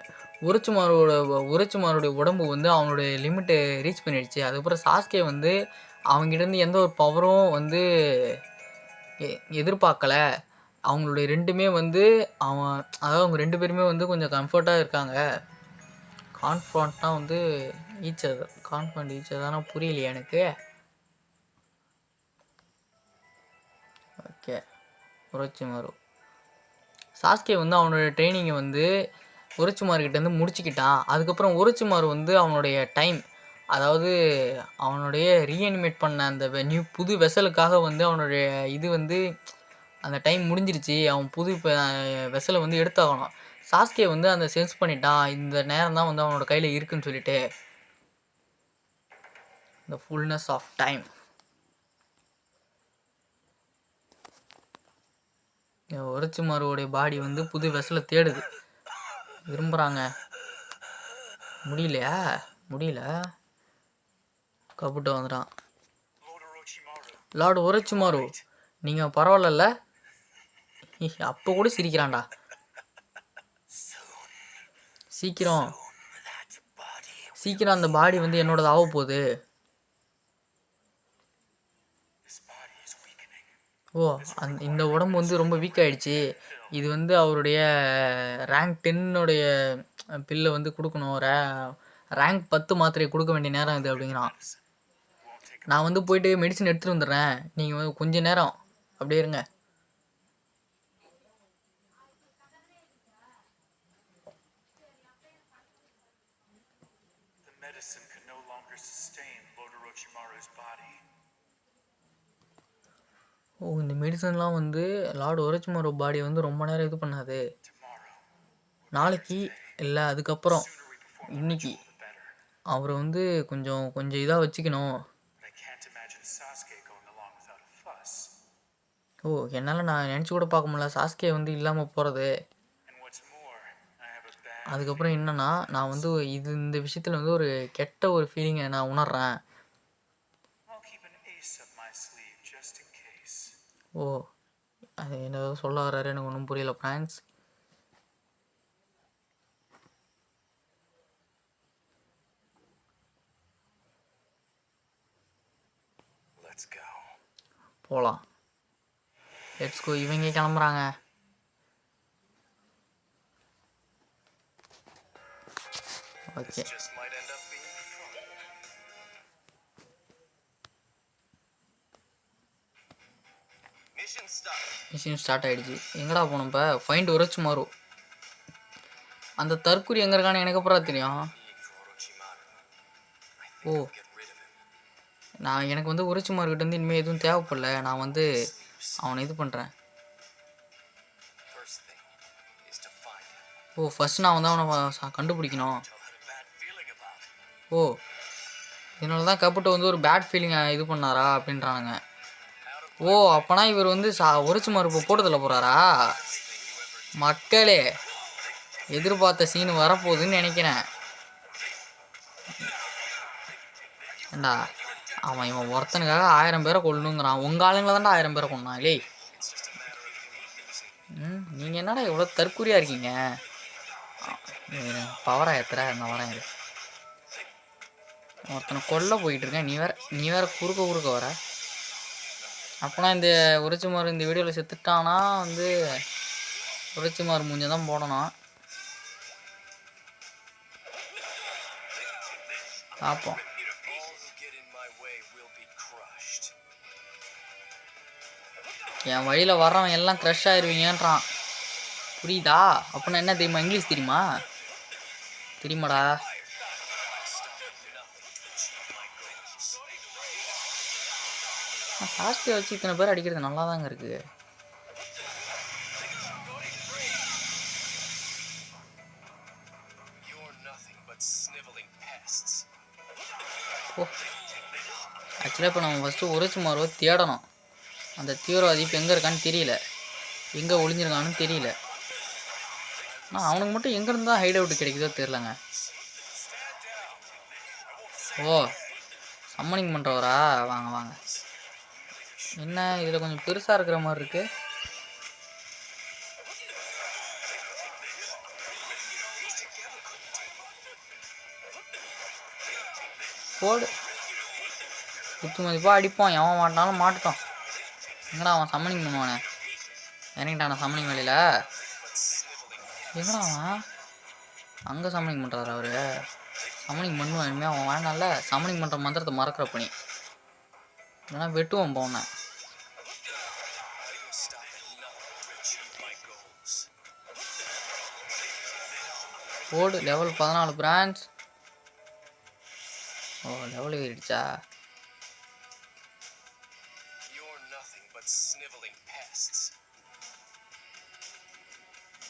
உரைச்சுமாரோடைய உடம்பு வந்து அவனுடைய லிமிட்டை ரீச் பண்ணிடுச்சு. அதுக்கப்புறம் சாஸ்கே வந்து அவங்ககிட்டருந்து எந்த ஒரு பவரும் வந்து எதிர்பார்க்கலை. அவங்களுடைய ரெண்டுமே வந்து அதாவது அவங்க 2 பேருமே வந்து கொஞ்சம் கம்ஃபர்ட்டாக இருக்காங்க. கான்ஃபிடண்ட்டாக வந்து கான்ஃபிடண்ட் ஈச்சதானா புரியலையே எனக்கு. ஓகே உரைச்சுமாரு சாஸ்கே வந்து அவனோட ட்ரைனிங்கை வந்து உரைச்சுமார்கிட்டேருந்து முடிச்சுக்கிட்டான். அதுக்கப்புறம் உரைச்சுமார் வந்து அவனுடைய டைம் அதாவது அவனுடைய ரீஅனிமேட் பண்ண அந்த புது வெசலுக்காக வந்து அவனுடைய இது வந்து அந்த டைம் முடிஞ்சிருச்சு. அவன் புது வெசலை வந்து எடுத்தாகணும். சாஸ்கே வந்து அந்த சென்ஸ் பண்ணிட்டான். இந்த நேரம் தான் வந்து அவனோட கையில் இருக்குன்னு சொல்லிட்டு. The fullness of time. ஒரச்சுமாரோடைய பாடி வந்து புது வெசலை தேடுது. விரும்புகிறாங்க. முடியலையா? முடியல. கபுட்டோ வந்துட்டான். லார்டு ஒரச்சுமாரு, நீங்கள் பரவாயில்ல. அப்போ கூட சிரிக்கிறான்டா. சீக்கிரம் சீக்கிரம் அந்த பாடி வந்து என்னோடது ஆக போகுது. ஓ, இந்த உடம்பு வந்து ரொம்ப வீக் ஆகிடுச்சு. இது வந்து அவருடைய ரேங்க் 10 பில்லை வந்து கொடுக்கணும். ரேங்க் 10 மாத்திரையை கொடுக்க வேண்டிய நேரம் இது அப்படிங்கிறான். நான் வந்து போயிட்டு மெடிசன் எடுத்துகிட்டு வந்துடுறேன். நீங்கள் வந்து கொஞ்ச நேரம் அப்படியே இருங்க. ஓ, இந்த மெடிசன்லாம் வந்து லார்டு ஒரச்சுமாரோ பாடியை வந்து ரொம்ப நேரம் இது பண்ணாது. நாளைக்கு இல்லை, அதுக்கப்புறம் இன்னைக்கு அவரை வந்து கொஞ்சம் இதாக வச்சுக்கணும். ஓ, என்னால் நான் நினச்சி கூட பார்க்க முடியல சாஸ்கே வந்து இல்லாமல் போகிறது. அதுக்கப்புறம் என்னென்னா, நான் வந்து இந்த விஷயத்தில் வந்து ஒரு கெட்ட ஒரு ஃபீலிங்கை நான் உணர்றேன். ஓ, அது என்ன சொல்ல வர்றாரு எனக்கு ஒன்றும் புரியல ஃப்ரெண்ட்ஸ். போகலாம். Let's go. இவங்க கிளம்புறாங்க. ஓகே, மிஷின் ஸ்டார்ட் ஆகிடுச்சு. எங்கடா போகணும் இப்போ? ஃபைண்ட் ஒரச்சுமாரு. அந்த தற்குறி எங்கே இருக்கான்னு எனக்கு அப்புறம் தெரியும். ஓ, எனக்கு வந்து ஒரச்சுமார்கிட்ட வந்து இனிமேல் எதுவும் தேவைப்படல. நான் வந்து அவனை இது பண்ணுறேன். ஓ, ஃபஸ்ட் நான் வந்து அவனை கண்டுபிடிக்கணும். ஓ, இதனால தான் கபுட்டோ வந்து ஒரு பேட் ஃபீலிங்கை இது பண்ணாரா அப்படின்றானுங்க. ஓ, அப்போனா இவர் வந்து ஒரச்சுமாரு இப்போ போட்டதில்ல போகிறாரா? மக்களே, எதிர்பார்த்த சீனு வரப்போகுதுன்னு நினைக்கிறேன். ஏண்டா, இவன் ஒருத்தனுக்காக 1000 பேரை கொள்ளணுங்கிறான். உங்கள் ஆளுங்களை தான்டா 1000 பேரை கொண்டான். இல்லை, நீங்கள் என்னடா இவ்வளோ தற்கூரியாக இருக்கீங்க? பவரா ஏத்துற இந்த வரேன். இது ஒருத்தனை கொல்ல போயிட்டு இருக்கேன். நீ வேற குறுக்க வர. அப்போனா இந்த உரைச்சிமார் இந்த வீடியோவில் செத்துட்டானா வந்து உரைச்சிமார் மூஞ்ச தான் போடணும். பார்ப்போம். என் வழியில் வர்றவன் எல்லாம் க்ரஷ் ஆயிடுவீங்கன்றான். புரியுதா? அப்படின்னா என்ன தெரியுமா? இங்கிலீஷ் தெரியுமா? தெரியுமாடா? சாஸ்தியை வச்சு இத்தனை பேர் அடிக்கிறது நல்லா தாங்க இருக்கு. ஓ, ஆக்சுவலாக இப்போ நம்ம ஃபஸ்ட்டு ஒரச்சுமாரோ தேடணும். அந்த தீவிரவாதி இப்போ எங்கே இருக்கான்னு தெரியல, எங்கே ஒளிஞ்சிருக்கான்னு தெரியல. ஆனால் அவனுக்கு மட்டும் எங்கேருந்து தான் ஹைட் அவுட் கிடைக்குதோ தெரிலங்க. ஓ, சம்மனிங் பண்ணுறவரா? வாங்க வாங்க. என்ன இதில் கொஞ்சம் பெருசாக இருக்கிற மாதிரி இருக்கு. போடு, குத்து மதிப்பாக அடிப்போம். எவன் மாட்டினாலும் மாட்டுட்டான். எங்கடா அவன் சம்மனிங் பண்ணுவானே? இறங்கிட்டான சம்மனிங் வேலையில். எங்கடா அவன்? அங்கே சம்மனிங் பண்ணுறாரு அவர். சம்மனிங் பண்ணுவான் இனிமேல். அவன் வேணால சம்மனிங் பண்ணுற மந்திரத்தை மறக்கிற பணி. இல்லைனா வெட்டுவோம் போனேன். போடு, லெவல் 14 பிரான்ச். ஓ லெவல் ஏறிடுச்சா?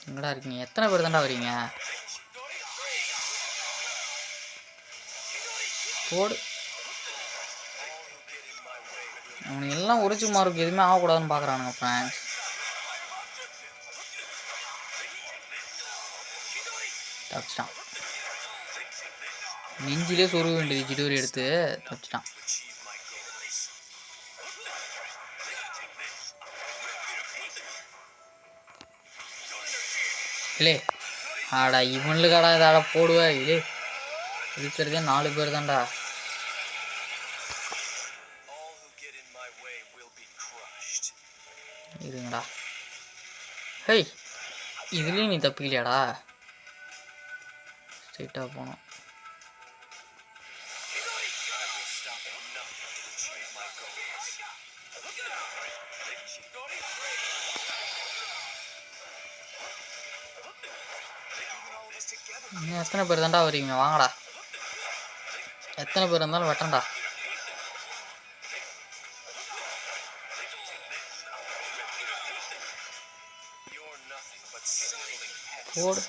எங்கடா இருக்கீங்க? எத்தனை பேர் தாண்டா வரீங்க? போடு. அவனுக்கு எல்லாம் உரிச்சு மாருக்கு எதுவுமே ஆகக்கூடாதுன்னு பார்க்குறானுங்க ஃப்ரெண்ட்ஸ். தப்பிச்சிட்டான். நெஞ்சிலே சொருக வேண்டியது ஜிடோரி எடுத்து தப்பிச்சிட்டான். இல்லை ஆடா இவனுக்காடா இதாடா போடுவா. இல்லை இருக்கிறதே 4 பேர் தான்டா. இருங்கடா. ஹேய் இதுலேயும் நீ தப்பிக்கலையாடா? ஸ்ட்ரைட்டாக போனோம். இன்னும் எத்தனை பேர் தாண்டா வரீங்க? வாங்கடா. எத்தனை பேர் இருந்தாலும் வெட்டண்டா. போடு.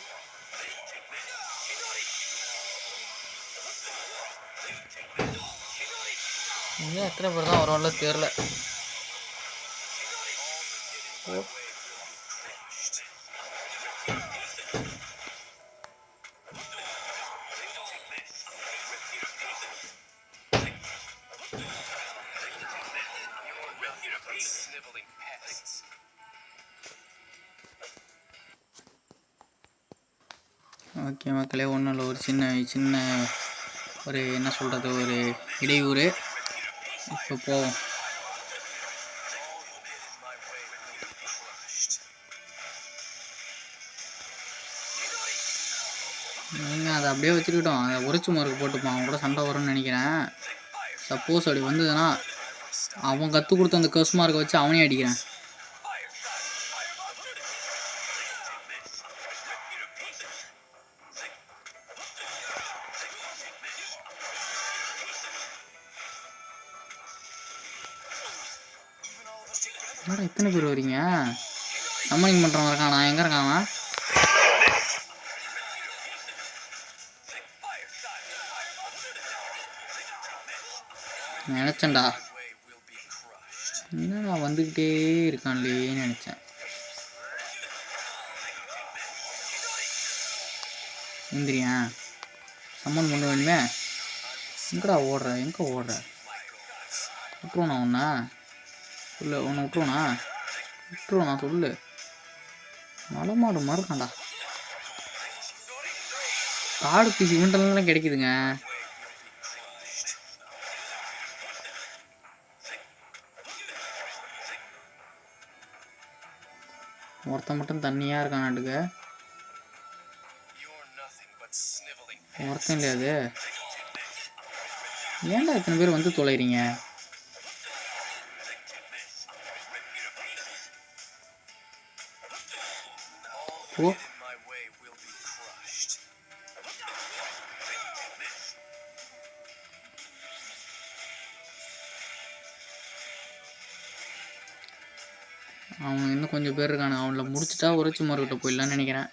இன்னும் எத்தனை பேர் தான் வரும்ல தெரில. ஓகே மக்களே, ஒன்றும் இல்லை, ஒரு சின்ன ஒரு என்ன சொல்கிறது, ஒரு இடையூறு. இப்போ போவோம். நீங்கள் அதை அப்படியே வச்சுக்கிட்டோம். அதை உரைச்சி மார்க்கு போட்டுப்பான். அவன் கூட சண்டை வரும்னு நினைக்கிறேன். சப்போஸ் அப்படி வந்ததுன்னா அவன் கற்றுக் கொடுத்த அந்த கர்ஸ் மார்க்கை வச்சு அவனே அடிக்கிறேன். என்னடா எத்தனை பேர் வரீங்க? சம்மனிங் பண்ணுறவன் இருக்கான். நான் எங்கே இருக்கான்? நினச்சேன்டா, என்னடா வந்துக்கிட்டே இருக்கான்லேன்னு நினச்சேன். எந்திரியா சம்மன் பண்ண வேணுமே. எங்கடா ஓடுற? எங்கே ஓடுற? விட்டுருவோண்ணா உன்னை? சொல்லு, உன்னை விட்டுருவோண்ணா சொல்லு. மலமாடு மறுக்காண்டா. காடு பீஸ் இவன்ட்டெல்லாம் கிடைக்குதுங்க. ஒருத்தன் மட்டும் தண்ணியாக இருக்கான் நாட்டுக்கு. ஒருத்தன் இல்லையா அது? ஏன்டா இத்தனை பேர் வந்து தொலைறீங்க? ஓ அவன் இன்னும் கொஞ்சம் பேர் இருக்கானு. அவனை முடிச்சுட்டா உரைச்சி மார்க்கிட்ட போயிடலான்னு நினைக்கிறேன்.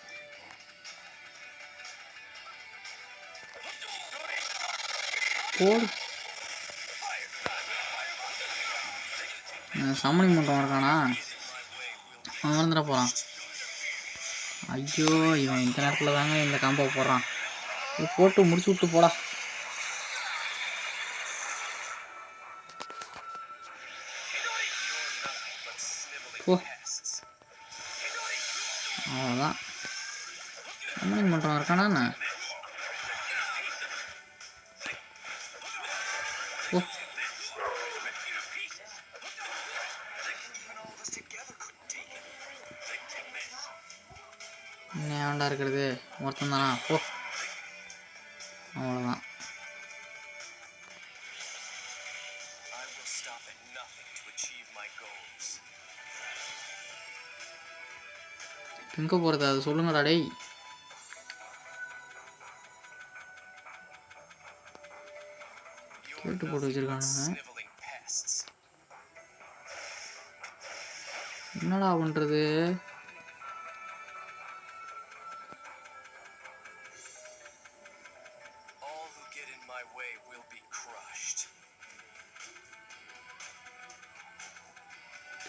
போடு. சம்மனிங் பண்ணுறவன் இருக்கானா? அவன் வந்துட போகிறான். ஐயோ இவன் இந்த நேரத்தில் தாங்க இந்த காம்போ போடுறான். போட்டு முடிச்சு விட்டு போடா. போ. அவ்வளோதான். சம்மனிங் பண்ணுறவன் இருக்கானா என்ன? ஓ இன்னும் ஏன்டா இருக்கிறது? ஒருத்தன் தானா? ஓ அவ்வளோதான். எங்கே போகிறது அது சொல்லுங்கடா டேய். கேட்டு போட்டு வச்சிருக்கானுங்க. என்னடா பண்றது?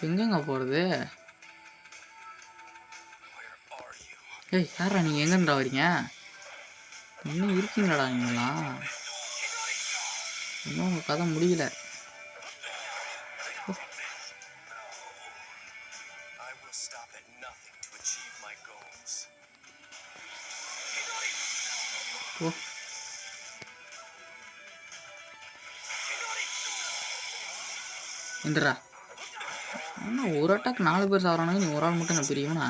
எங்கங்க போறது? ஏய் யாரா நீங்க? எங்கன்றா வரீங்க? இன்னும் இருக்கீங்களாடா நீங்களாம்? இன்னும் உங்க கதை முடியல. ஓ எந்திரா. என்ன ஒரு அட்டாக் 4 பேர் சாவறானுங்க, நீ ஒரு ஆள் மட்டும் நான் பெரியவனா?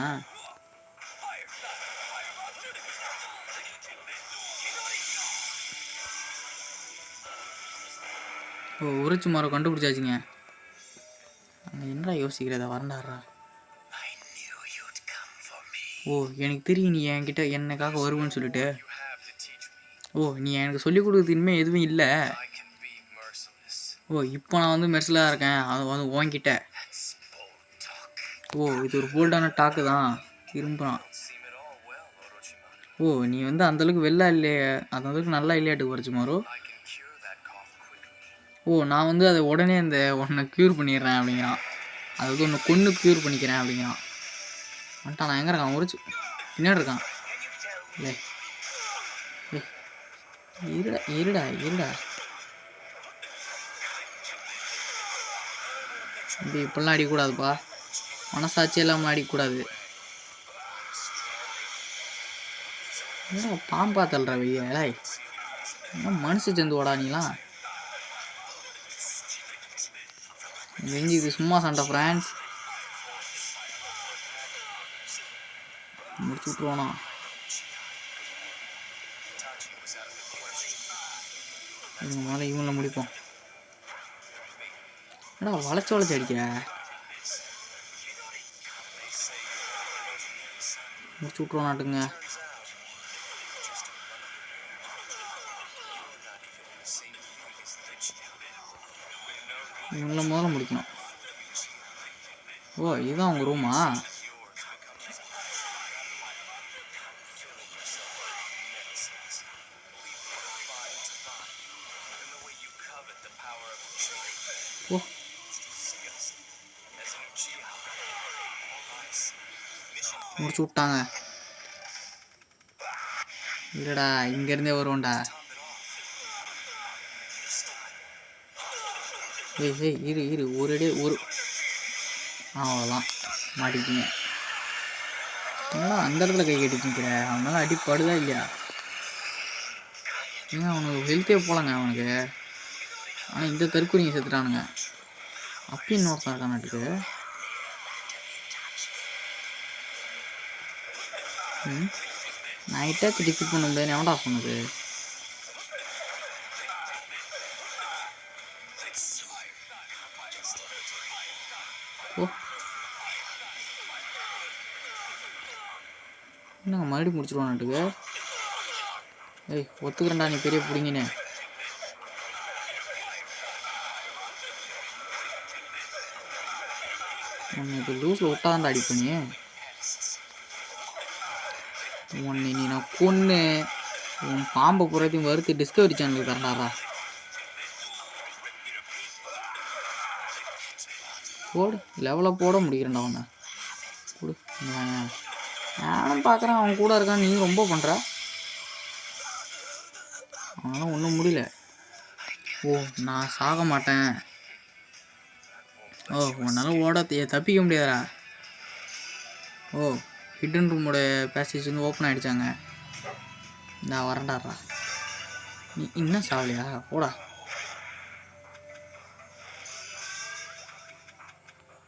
ஓ உரிச்சு மரம் கண்டுபிடிச்சாச்சுங்க. என்னடா யோசிக்கிறத? வரண்டாடுறா. ஓ எனக்கு தெரியும் நீ என்கிட்ட என்னக்காக வருவேன்னு சொல்லிட்டு. ஓ நீ எனக்கு சொல்லிக் கொடுக்குறது இனிமேல் எதுவும் இல்லை. ஓ இப்போ நான் வந்து மெர்சலாக இருக்கேன் அது வந்து உன்கிட்ட. ஓ இது ஒரு போல்டான டாக்கு தான். திரும்புகிறான். ஓ நீ வந்து அந்தளவுக்கு வெள்ளா இல்லையே, அந்தளவுக்கு நல்லா இல்லையாட்டு குறைச்சிமாரோ. ஓ நான் வந்து அதை உடனே அந்த ஒன்றை க்யூர் பண்ணிடுறேன் அப்படிங்கிறான். அதாவது ஒன்று கொன்று க்யூர் பண்ணிக்கிறேன் அப்படிங்கிறான். வந்துட்டான். நான் எங்கே இருக்கான்? உரிச்சு பின்னாடி இருக்கான். இல்லை இருடா இருடா இருடா. இப்படி இப்படிலாம் அடிக்கக்கூடாதுப்பா. மனசாட்சி இல்லாமல் அடிக்கக்கூடாது. என்ன பாம்பா தள்ளுற வெளியே? என்ன மனுஷ ஜந்துவாடா நீலாம்? வெஞ்சி இது சும்மா சண்டை ஃப்ரான்ஸ். முடிச்சு விட்ருவானா? இவங்க மேலே இவங்கள முடிப்போம். ஏடா வளைச்சு வளைச்சு அடிக்கிற? முடிச்சு விட்ருவானாட்டுங்க. இவங்கள முதல்ல முடிக்கணும். ஓ இதுதான் உங்கள் ரூமா? ஓ முடிச்சு விட்டாங்க. இல்லடா இங்கேருந்தே வருவோம்டா. ஏய் ஏய் இரு இரு ஒரு அடி ஒரு அவ்வளோதான் மாட்டிக்கிங்க. என்னடா அந்த இடத்துல கை கட்டிட்டு நிற்கிற? அவனால அடிப்படுதா இல்லையா? ஏங்க அவனுக்கு ஹெல்த்தே போலங்க அவனுக்கு. ஆனால் இந்த தற்கொலைங்க செத்துட்டானுங்க. அப்படி இன்னொருத்தான் இருக்கான் நாட்டுக்கு. நான் இட்டாச்சு டிஃபிட் பண்ண முடியாது. எவன்டா சொன்னது? ஓ என்னங்க மறுபடியும் முடிச்சிருவான் நாட்டுக்கு. ஏய் ஒத்துக்கிறேன்டா நீ பெரிய பிடிங்கினே. உனக்கு லூஸில் விட்டாதான்டா அடிப்பண்ணி. உன்னை நீ நான் கொன்று உன் பாம்பை புறத்தையும் வறுத்து டிஸ்கவரி சேனலுக்கு தரண்டாரா. போடு லெவலில் போட முடிக்கிறேன்டா அவனை. கொடு. நானும் பார்க்குறேன் அவன் கூட இருக்கான். நீ ரொம்ப பண்ணுற. அவனால ஒன்றும் முடியல. ஓ நான் சாக மாட்டேன். ஓ உன்னால் ஓட தப்பிக்க முடியாதா? ஓ ஹிடன் ரூமோட பேசேஜ் வந்து ஓப்பன் ஆகிடுச்சாங்க. நான் வரண்டாடுறா. நீ இன்னும் சாவலையா? போடா.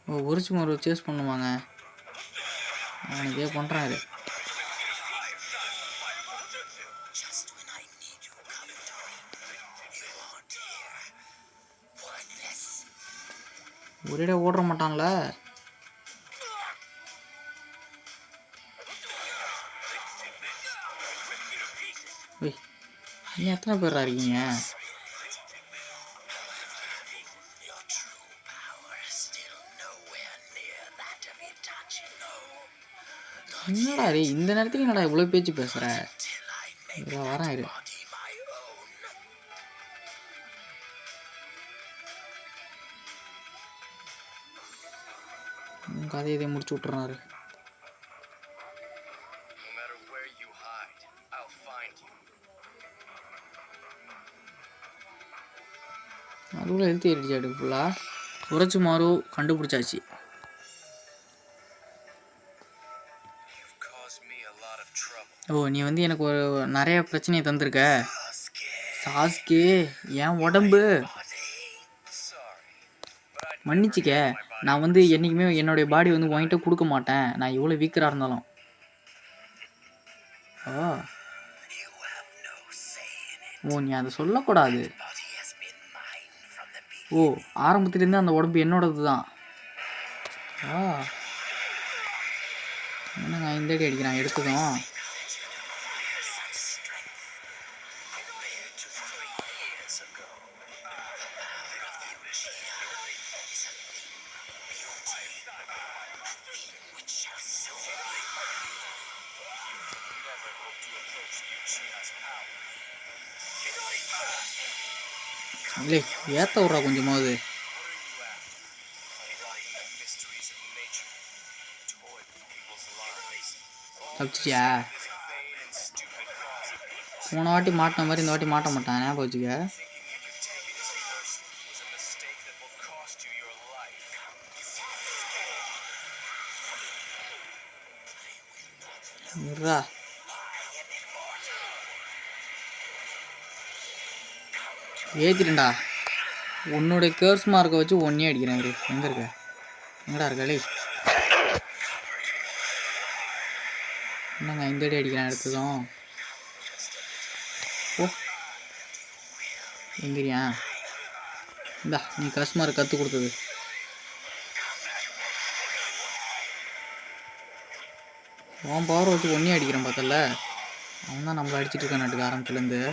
ஓ உரிச்சு ஒரு சேஸ் பண்ணுவாங்க. அவனுக்கே பண்ணுறாரு. ஒரேட ஓடுற மாட்டான்ல. நீ எத்தனை பேரா இருக்கீங்க? என்னடா ரே இந்த நேரத்துக்கு என்னடா இவ்வளோ பேச்சு பேசுகிற? வரேன் இரு. கதையை இதை முடிச்சு விட்டுறாரு. அதுக்குள்ள எழுத்து ஏறிச்சாடு ஃபுல்லாக. உரைச்சுமாறு கண்டுபிடிச்சாச்சு. ஓ நீ வந்து எனக்கு ஒரு நிறைய பிரச்சனையை தந்திருக்க சாஸ்கே. என் உடம்பு மன்னிச்சிக்க. நான் வந்து என்றைக்குமே என்னுடைய பாடி வந்து வாங்கிட்டு கொடுக்க மாட்டேன், நான் எவ்வளோ வீக்கராக இருந்தாலும். ஓ நீ அதை சொல்லக்கூடாது. ஓ ஆரம்பத்துலேருந்து அந்த உடம்பு என்னோடது தான். என்னங்க இந்த அடி அடிக்கிறான் எடுத்ததும். இல்லை ஏற்ற விட்றா கொஞ்சமாவது. தப்பிச்சியா? போன வாட்டி மாட்டின மாதிரி இந்த வாட்டி மாட்ட மாட்டான், ஞாபகம் வச்சுக்க. ஏற்றிட்டா உன்னுடைய கேர்ஸ் மார்க்கை வச்சு ஒன்னே அடிக்கிறேன். இரு எங்கே இருக்க? எங்கடா இருக்காளே? என்னங்க இந்த அடி அடிக்கிறேன் எடுத்ததும். ஓ எங்கிரியா? இந்தா நீ கேர்ஸ் மார்க் கற்றுக் கொடுத்தது. உன் பவர் வச்சு ஒன்னே அடிக்கிறேன் பார்த்தல. அவன் தான் நம்மளை அடிச்சிட்டு இருக்கான் நாட்டுக்கு ஆரம்பத்துலேருந்து.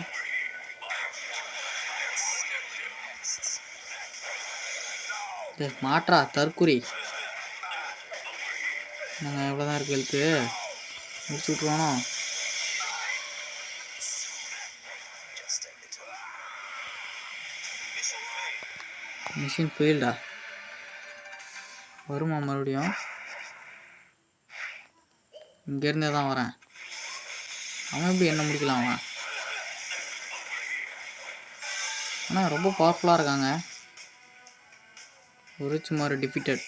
மாற்றா தற்குறி. நாங்கள் எவ்வளோதான் இருக்கு எழுத்து முடிச்சு விட்ருவானோ. மிஷின் ஃபெயில்டா. வருமா மறுபடியும்? இங்கேருந்தே தான் வரேன். அவன் எப்படி என்ன முடிக்கலாம் அவன்? ஆனால் ரொம்ப பவர்ஃபுல்லாக இருக்காங்க. உரைச்சுமாறு டிஃபிட்டட்.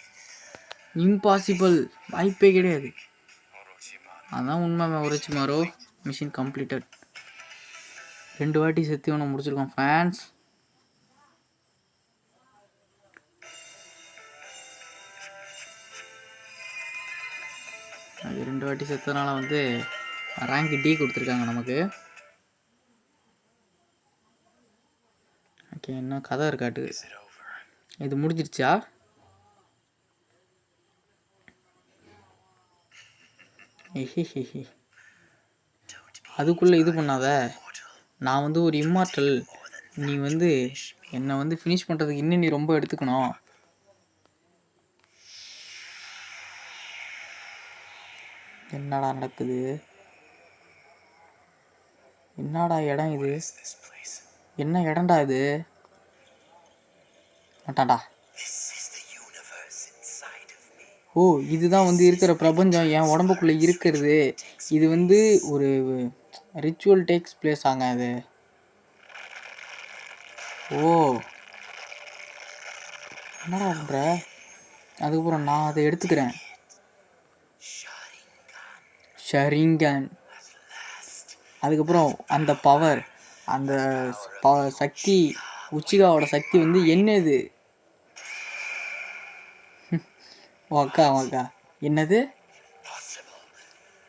இம்பாசிபிள், வாய்ப்பே கிடையாது. அதான் உண்மை. உரைச்சுமாறோ மிஷின் கம்ப்ளீட்டட். 2 வாட்டி செத்து ஒன்று முடிச்சிருக்கோம் ஃபேன்ஸ். அது 2 வாட்டி செத்ததுனால வந்து ரேங்க் D கொடுத்துருக்காங்க நமக்கு. ஓகே என்ன கதை இருக்காட்டு. இது முடிஞ்சிருச்சா? அதுக்குள்ளே இது பண்ணாத. நான் வந்து ஒரு இம்மார்டல். நீ வந்து என்னை வந்து ஃபினிஷ் பண்ணுறதுக்கு இன்னும் நீ ரொம்ப எடுத்துக்கணும். என்னடா நடக்குது? என்னடா இடம் இது? என்ன இடம்டா இது? மாட்டான்டா. ஓ இதுதான் வந்து இருக்கிற பிரபஞ்சம் என் உடம்புக்குள்ளே இருக்கிறது. இது வந்து ஒரு ரிச்சுவல் டேக்ஸ் பிளேஸ் ஆங்க அது. ஓ என்னடா பண்ணுற? அதுக்கப்புறம் நான் அதை எடுத்துக்கிறேன். ஷரிங்கன். அதுக்கப்புறம் அந்த பவர், அந்த சக்தி, உச்சிகாவோட சக்தி வந்து என்னது? ஓக்கா ஓக்கா என்னது?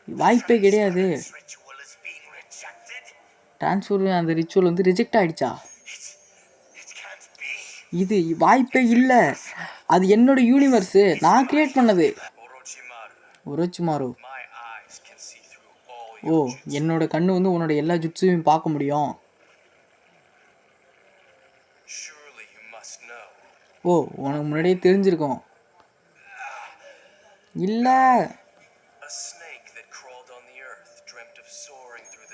வாய்ப்பே கிடையாது. ட்ரான்ஸ்ஃபர் அந்த ரிச்சுவல் வந்து ரிஜெக்ட் ஆகிடுச்சா? இது வாய்ப்பே இல்லை. அது என்னோட யூனிவர்ஸு, நான் கிரியேட் பண்ணது. உரோச்சிமாரு. ஓ என்னோட கண்ணு வந்து உன்னோட எல்லா ஜுட்ஸையும் பார்க்க முடியும். ஓ உனக்கு முன்னாடியே தெரிஞ்சிருக்கும். இல்லை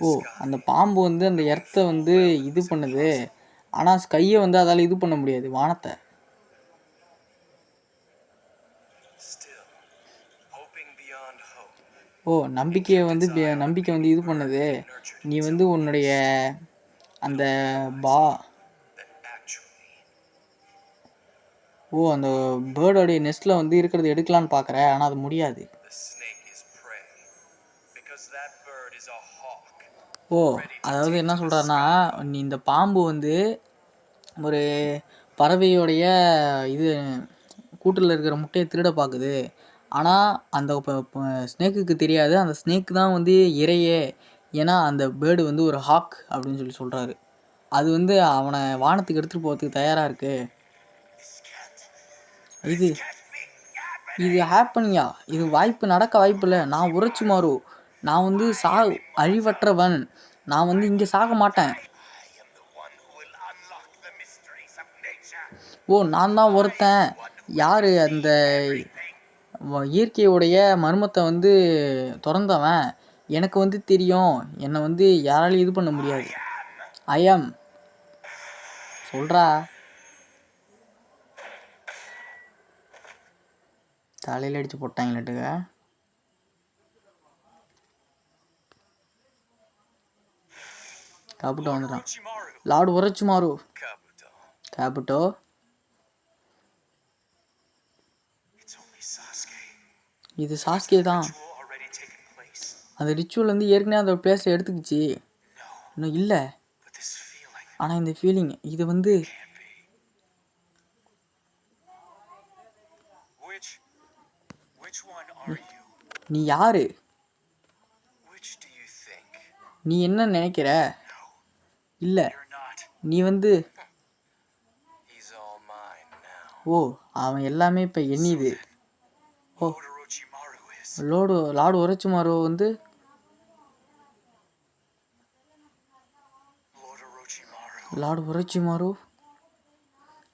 ஓ! அந்த பாம்பு வந்து அந்த எர்த்த வந்து இது பண்ணுது. ஆனா ஸ்கைய வந்து அதால இது பண்ண முடியாது, வானத்த. ஓ! நம்பிக்கை வந்து இது பண்ணுது. நீ வந்து உன்னுடைய அந்த பா ஓ! அந்த பேர்டோடைய நெஸ்ட்ல வந்து இருக்கிறத எடுக்கலான்னு பார்க்குற. ஆனா அது முடியாது. ஓ! அதாவது என்ன சொல்றாருன்னா, நீ இந்த பாம்பு வந்து ஒரு பறவையோடைய இது கூட்டுல இருக்கிற முட்டைய திருட பார்க்குது. ஆனா அந்த ஸ்னேக்குக்கு தெரியாது. அந்த ஸ்னேக் தான் வந்து இரையே. ஏன்னா அந்த பேர்டு வந்து ஒரு ஹாக் அப்படின்னு சொல்றாரு. அது வந்து அவன வானத்துக்கு எடுத்துட்டு போறதுக்கு தயாரா இருக்கு. இது இது ஹேப்பனிங்கா? இது நடக்க வாய்ப்பில்ல. நான் உரோச்சிமாரு. நான் வந்து அழிவற்றவன். நான் வந்து இங்க சாக மாட்டேன். ஓ! நான் தான் ஒருத்தன். யாரு அந்த இயற்கையுடைய மர்மத்த வந்து தொறந்தவன். எனக்கு வந்து தெரியும். என்ன வந்து யாராலயும் இது பண்ண முடியாது. ஐ அம். சொல்றா. தலையில அடிச்சு போட்டாங்களாட்டுக்க. காபுட்டோ வந்துட்டான். லார்டு ஒரோச்சிமாரு. காபுட்டோ. இது சாஸ்கே தான். அந்த ரிச்சுவல் வந்து ஏற்கனவே அந்த பிளேஸை எடுத்துக்கிச்சு. இன்னும் இல்லை. ஆனால் இந்த ஃபீலிங் இது வந்து நீ யாரு? நீ என்ன நினைக்கிற? இல்லை, நீ வந்து ஓ அவன் எல்லாமே இப்போ எண்ணிது. ஓ லார்டு ஒரோச்சிமாரு வந்து லார்டு ஒரோச்சிமாரு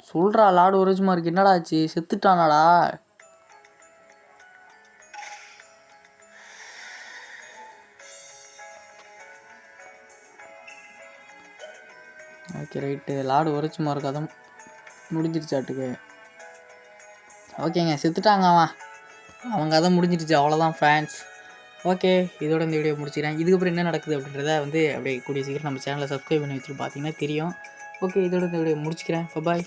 சொல்றா. லார்டு ஒரோச்சிமாருக்கு என்னடா ஆச்சு? செத்துட்டானாடா? Okay right. லார்டு ஒரோச்சிமாரு கதை முடிஞ்சிருச்சாட்டுக்கு. ஓகேங்க, செத்துட்டாங்க அவன் கதை முடிஞ்சிருச்சு. அவ்வளோதான் ஃப்ரெண்ட்ஸ். ஓகே, இதோட இந்த வீடியோ முடிச்சுக்கிறேன். இதுக்கப்புறம் என்ன நடக்குது அப்படின்றத வந்து அப்படியே கூடிய சீக்கிரம் நம்ம சேனலை சப்ஸ்கிரைப் பண்ணி வச்சுட்டு பார்த்தீங்கன்னா தெரியும். ஓகே, இதோட இந்த வீடியோ முடிச்சுக்கிறேன். பாய்.